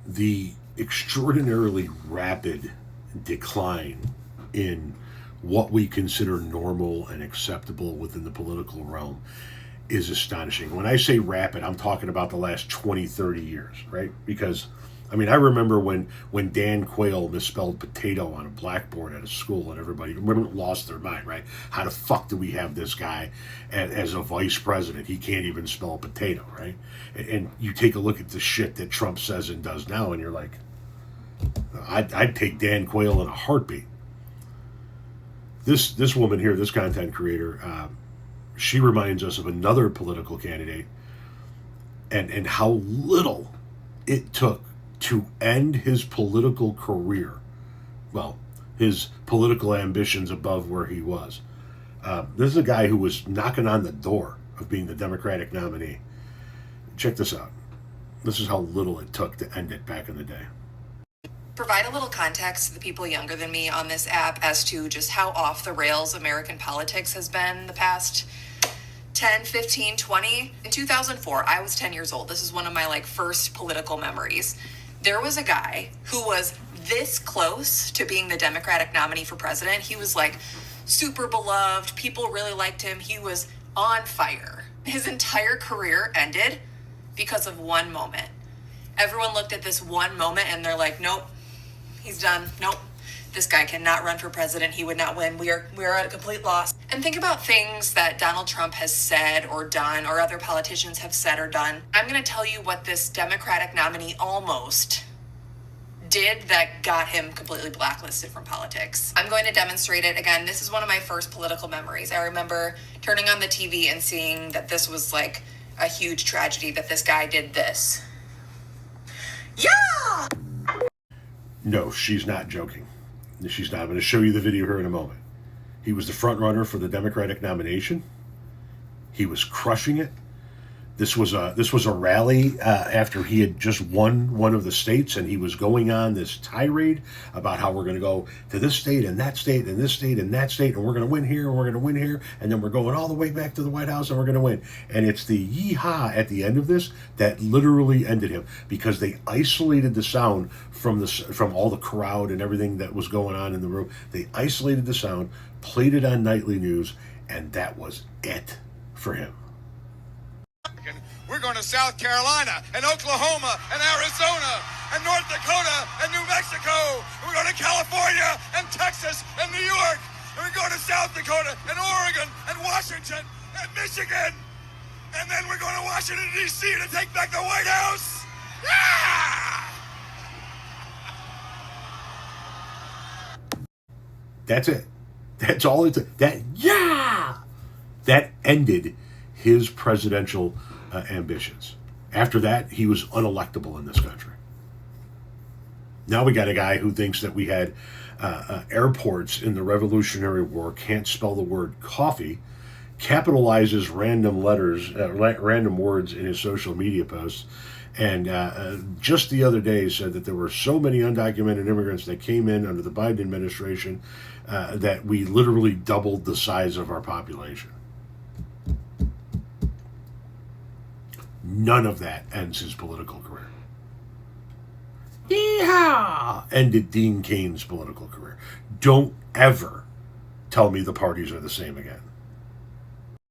the extraordinarily rapid decline in what we consider normal and acceptable within the political realm is astonishing. When I say rapid, I'm talking about the last 20, 30 years, right? Because, I mean, I remember when Dan Quayle misspelled potato on a blackboard at a school and everybody lost their mind, right? How the fuck do we have this guy as a vice president? He can't even spell potato, right? And you take a look at the shit that Trump says and does now, and you're like, I'd take Dan Quayle in a heartbeat. This woman here, this content creator, she reminds us of another political candidate and how little it took to end his political career. Well, his political ambitions above where he was. This is a guy who was knocking on the door of being the Democratic nominee. Check this out. This is how little it took to end it back in the day. Provide a little context to the people younger than me on this app as to just how off the rails American politics has been the past 10, 15, 20. In 2004, I was 10 years old. This is one of my first political memories. There was a guy who was this close to being the Democratic nominee for president. He was super beloved. People really liked him. He was on fire. His entire career ended because of one moment. Everyone looked at this one moment and they're like, nope, he's done. Nope, this guy cannot run for president. He would not win. We are at a complete loss. And think about things that Donald Trump has said or done, or other politicians have said or done. I'm going to tell you what this Democratic nominee almost did that got him completely blacklisted from politics. I'm going to demonstrate it. Again, this is one of my first political memories. I remember turning on the TV and seeing that this was a huge tragedy, that this guy did this. Yeah! No, she's not joking. She's not. I'm going to show you the video here in a moment. He was the front runner for the Democratic nomination. He was crushing it. This was a rally after he had just won one of the states, and he was going on this tirade about how we're going to go to this state and that state and this state and that state, and we're going to win here and we're going to win here, and then we're going all the way back to the White House and we're going to win. And it's the yee-haw at the end of this that literally ended him, because they isolated the sound from all the crowd and everything that was going on in the room. They isolated the sound, played it on nightly news, and that was it for him. We're going to South Carolina and Oklahoma and Arizona and North Dakota and New Mexico. We're going to California and Texas and New York. And we're going to South Dakota and Oregon and Washington and Michigan. And then we're going to Washington, D.C. to take back the White House. Yeah! That's it. That's all it took. That ended his presidential ambitions. After that, he was unelectable in this country. Now we got a guy who thinks that we had airports in the Revolutionary War, can't spell the word coffee, capitalizes random words in his social media posts, and just the other day said that there were so many undocumented immigrants that came in under the Biden administration that we literally doubled the size of our population. None of that ends his political career. Yeehaw! Ended Dean Kane's political career. Don't ever tell me the parties are the same again.